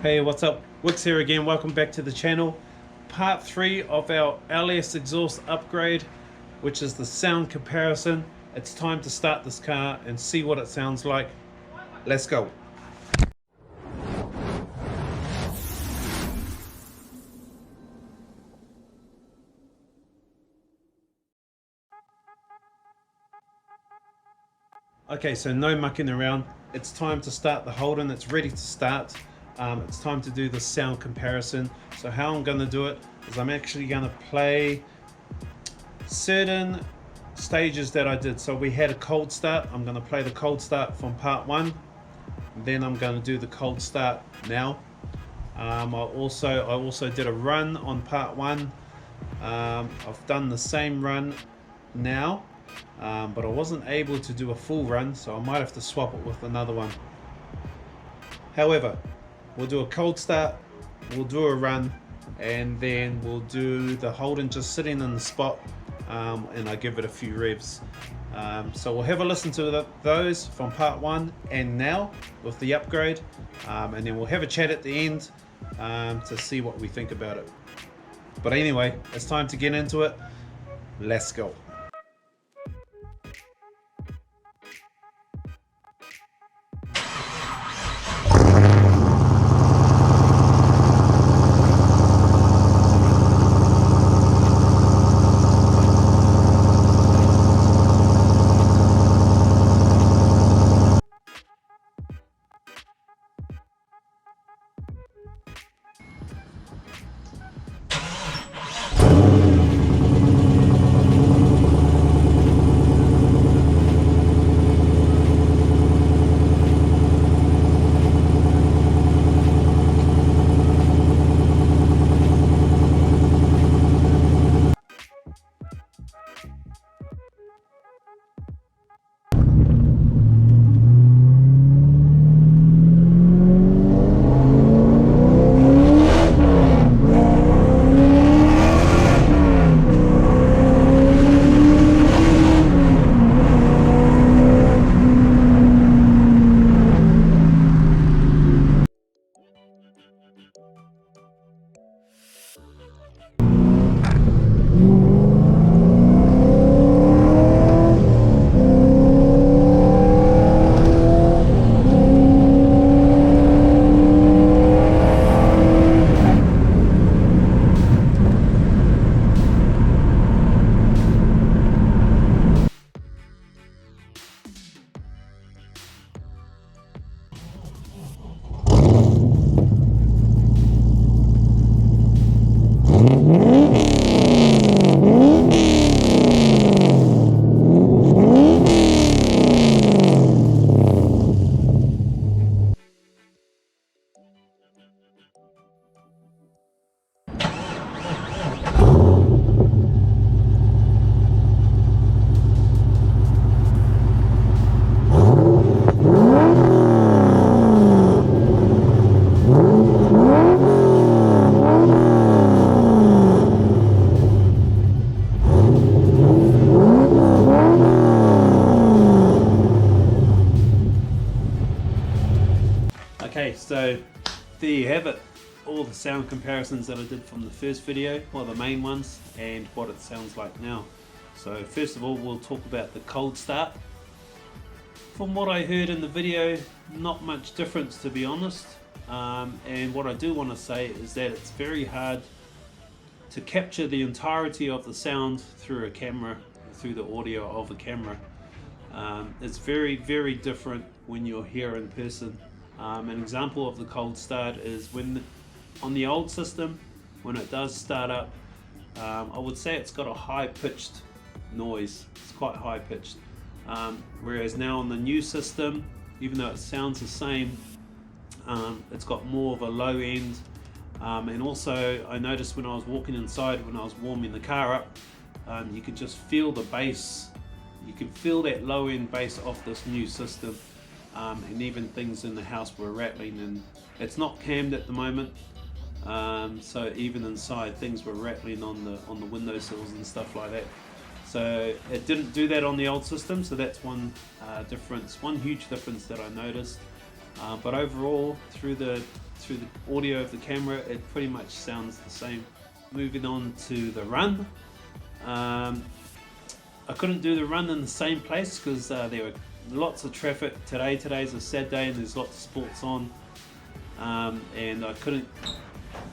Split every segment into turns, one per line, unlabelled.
Hey, what's up? Wix here again. Welcome back to the channel. Part 3 of our LS exhaust upgrade, which is the sound comparison. It's time to start this car and see what it sounds like. Let's go. Okay, so no mucking around. It's time to start the Holden. It's ready to start. It's time to do the sound comparison. So how I'm going to do it is I'm actually going to play certain stages that I did. So we had a cold start. I'm going to play the cold start from part 1. Then I'm going to do the cold start now. I also did a run on part 1. I've done the same run now. But I wasn't able to do a full run, so I might have to swap it with another one. However, we'll do a cold start, we'll do a run, and then we'll do the Holden just sitting in the spot, and I give it a few revs. So we'll have a listen to those from part 1 and now with the upgrade, and then we'll have a chat at the end to see what we think about it. But anyway, it's time to get into it. Let's go. Okay, so there you have it, all the sound comparisons that I did from the first video, or the main ones, and what it sounds like now. So first of all, we'll talk about the cold start. From what I heard in the video, not much difference, to be honest, and what I do want to say is that it's very hard to capture the entirety of the sound through a camera, through the audio of a camera. It's very different when you're here in person. An example of the cold start is when on the old system, when it does start up, I would say it's got a high-pitched noise. It's quite high-pitched, whereas now on the new system, even though it sounds the same, it's got more of a low end. And also I noticed when I was walking inside, when I was warming the car up, you could just feel the bass. You could feel that low end bass off this new system. And even things in the house were rattling, and it's not cammed at the moment, so even inside things were rattling on the windowsills and stuff like that. So it didn't do that on the old system, so that's one difference, one huge difference that I noticed. but overall through the audio of the camera it pretty much sounds the same. Moving on to the run. I couldn't do the run in the same place because there were lots of traffic today. Today's a sad day and there's lots of sports on, and I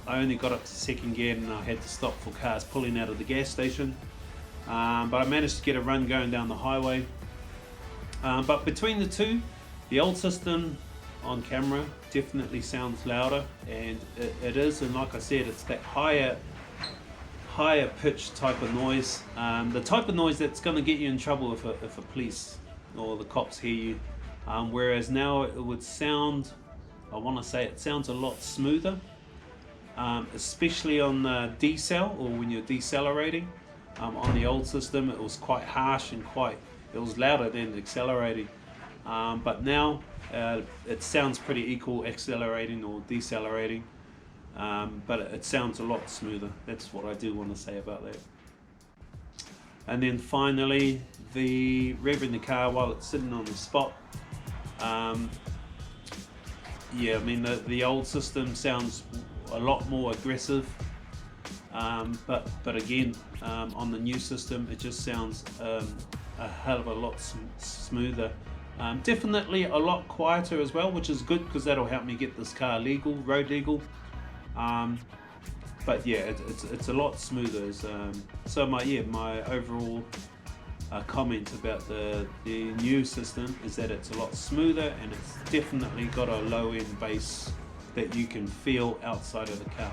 only got up to second gear and I had to stop for cars pulling out of the gas station, but I managed to get a run going down the highway. But between the two, the old system on camera definitely sounds louder, and it is, and like I said, it's that higher pitch type of noise, the type of noise that's going to get you in trouble if a police or the cops hear you, whereas now it would sound, I want to say it sounds a lot smoother, especially on decel or when you're decelerating. On the old system it was quite harsh and it was louder than accelerating, but now it sounds pretty equal accelerating or decelerating. But it sounds a lot smoother. That's what I do want to say about that. And then finally, the revving the car while it's sitting on the spot. Yeah, I mean the old system sounds a lot more aggressive, but again, on the new system it just sounds a hell of a lot smoother. Definitely a lot quieter as well, which is good because that'll help me get this car road legal. But yeah, it's a lot smoother. So my overall comment about the new system is that it's a lot smoother, and it's definitely got a low end bass that you can feel outside of the car.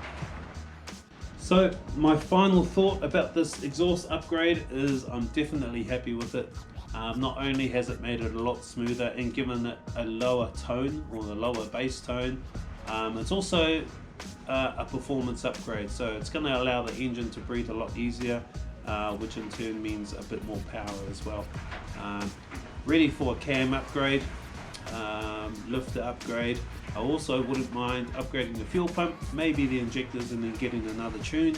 So my final thought about this exhaust upgrade is I'm definitely happy with it. Not only has it made it a lot smoother and given it a lower tone or a lower bass tone, it's also a performance upgrade, so it's going to allow the engine to breathe a lot easier, which in turn means a bit more power as well. Ready for a cam upgrade, lifter upgrade. I also wouldn't mind upgrading the fuel pump, maybe the injectors, and then getting another tune,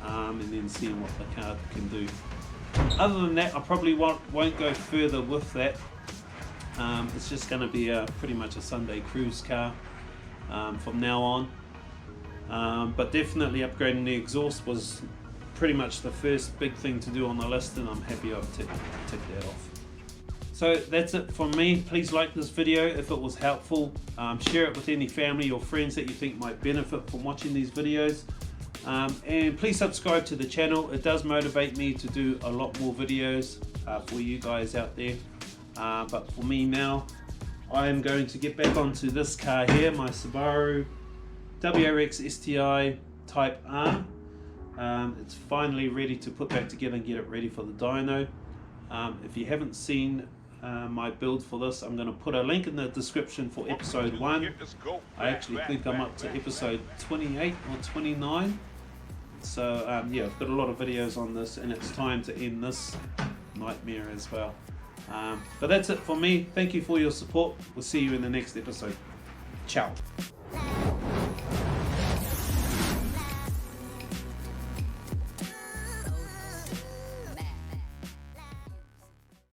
and then seeing what the car can do. Other than that, I probably won't go further with that. It's just going to be pretty much a Sunday cruise car from now on. But definitely upgrading the exhaust was pretty much the first big thing to do on the list, and I'm happy I've ticked that off. So that's it from me. Please like this video if it was helpful. Share it with any family or friends that you think might benefit from watching these videos. And please subscribe to the channel. It does motivate me to do a lot more videos for you guys out there. But for me now, I am going to get back onto this car here, my Subaru WRX STI Type R. It's finally ready to put back together and get it ready for the dyno. If you haven't seen my build for this, I'm going to put a link in the description for episode 1. I actually think I'm up to episode 28 or 29. So yeah, I've got a lot of videos on this, and it's time to end this nightmare as well. But that's it for me. Thank you for your support. We'll see you in the next episode. Ciao.